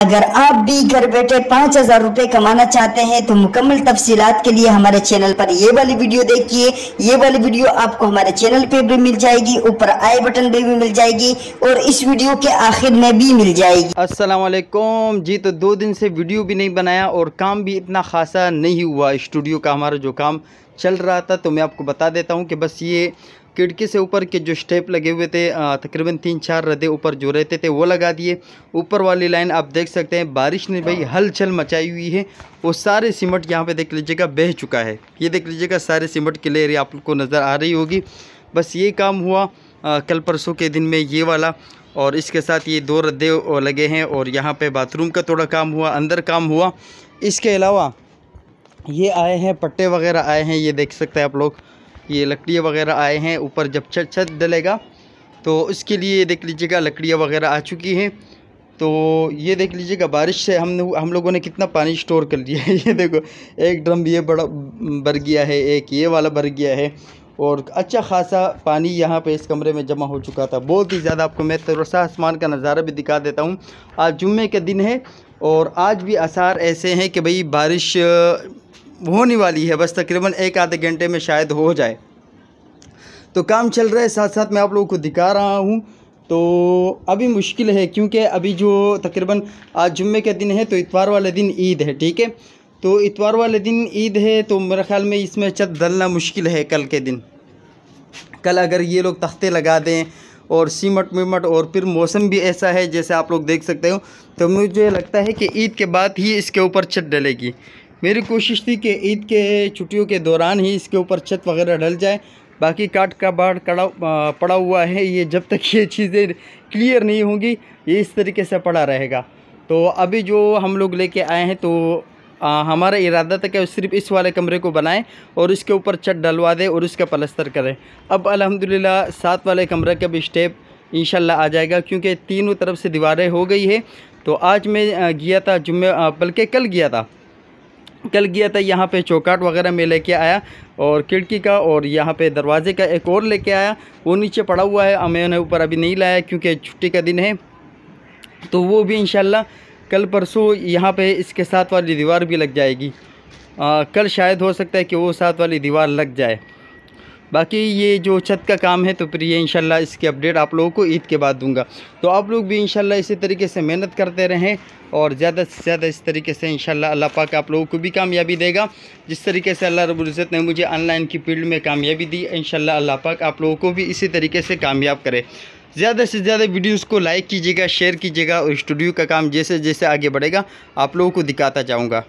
अगर आप भी घर बैठे 5,000 रुपए कमाना चाहते हैं तो मुकम्मल तफसीलात के लिए हमारे चैनल पर ये वाली वीडियो देखिए। ये वाली वीडियो आपको हमारे चैनल पे भी मिल जाएगी, ऊपर आई बटन पे भी मिल जाएगी और इस वीडियो के आखिर में भी मिल जाएगी। अस्सलाम वालेकुम जी। तो 2 दिन से वीडियो भी नहीं बनाया और काम भी इतना खासा नहीं हुआ। स्टूडियो का हमारा जो काम चल रहा था तो मैं आपको बता देता हूँ कि बस ये खिड़की से ऊपर के जो स्टेप लगे हुए थे तकरीबन 3-4 रद्दे ऊपर जो रहते थे वो लगा दिए। ऊपर वाली लाइन आप देख सकते हैं बारिश ने भाई हलचल मचाई हुई है। वो सारे सीमेंट यहाँ पे देख लीजिएगा बह चुका है। ये देख लीजिएगा सारे सीमेंट की लेयर आपको नज़र आ रही होगी। बस ये काम हुआ कल परसों के दिन में ये वाला, और इसके साथ ये 2 रद्दे लगे हैं और यहाँ पे बाथरूम का थोड़ा काम हुआ, अंदर काम हुआ। इसके अलावा ये आए हैं पट्टे वगैरह आए हैं, ये देख सकते हैं आप लोग, ये लकड़ियाँ वगैरह आए हैं। ऊपर जब छत डलेगा तो उसके लिए देख लीजिएगा लकड़ियाँ वगैरह आ चुकी हैं। तो ये देख लीजिएगा बारिश से हम लोगों ने कितना पानी स्टोर कर लिया है। ये देखो एक ड्रम ये बड़ा भर गया है, एक ये वाला भर गया है और अच्छा खासा पानी यहाँ पे इस कमरे में जमा हो चुका था, बहुत ही ज़्यादा। आपको मैं थोड़ा सा आसमान का नज़ारा भी दिखा देता हूँ। आज जुम्मे के दिन है और आज भी आसार ऐसे हैं कि भाई बारिश होने वाली है, बस तकरीबन 1-आधे घंटे में शायद हो जाए। तो काम चल रहा है, साथ साथ मैं आप लोगों को दिखा रहा हूँ। तो अभी मुश्किल है क्योंकि अभी जो तकरीबन आज जुम्मे के दिन है तो इतवार वाले दिन ईद है, ठीक है। तो इतवार वाले दिन ईद है तो मेरे ख्याल में इसमें छत डलना मुश्किल है कल के दिन। कल अगर ये लोग तख्ते लगा दें और सीमट वीमट और फिर मौसम भी ऐसा है जैसे आप लोग देख सकते हो, तो मुझे लगता है कि ईद के बाद ही इसके ऊपर छत डलेगी। मेरी कोशिश थी कि ईद के छुट्टियों के दौरान ही इसके ऊपर छत वगैरह डल जाए। बाकी काट का बाढ़ पड़ा हुआ है, ये जब तक ये चीज़ें क्लियर नहीं होंगी ये इस तरीके से पड़ा रहेगा। तो अभी जो हम लोग लेके आए हैं तो हमारा इरादा था कि सिर्फ इस वाले कमरे को बनाएं और इसके ऊपर छत डलवा दें और उसका पलस्तर करें। अब अल्हम्दुलिल्लाह 7 वाले कमरे का भी स्टेप इंशाल्लाह आ जाएगा क्योंकि तीनों तरफ से दीवारें हो गई है। तो आज मैं गया था जुम्मे, बल्कि कल गया था यहाँ पे चौकाट वगैरह में लेके आया और खिड़की का और यहाँ पे दरवाज़े का एक और लेके आया, वो नीचे पड़ा हुआ है। मैंने ऊपर अभी नहीं लाया क्योंकि छुट्टी का दिन है। तो वो भी इंशाल्लाह कल परसों यहाँ पे इसके साथ वाली दीवार भी लग जाएगी। कल शायद हो सकता है कि वो साथ वाली दीवार लग जाए। बाकी ये जो छत का काम है तो फिर ये इंशाल्लाह इसकी अपडेट आप लोगों को ईद के बाद दूंगा। तो आप लोग भी इंशाल्लाह इसी तरीके से मेहनत करते रहें और ज़्यादा से ज़्यादा इस तरीके से इंशाल्लाह अल्लाह पाक आप लोगों को भी कामयाबी देगा। जिस तरीके से अल्लाह रब्बुल इज़्ज़त ने मुझे ऑनलाइन की फील्ड में कामयाबी दी, इंशाल्लाह अल्लाह पाक आप लोगों को भी इसी तरीके से कामयाब करे। ज़्यादा से ज़्यादा वीडियोज़ को लाइक कीजिएगा, शेयर कीजिएगा और स्टूडियो का काम जैसे जैसे आगे बढ़ेगा आप लोगों को दिखाता जाऊँगा।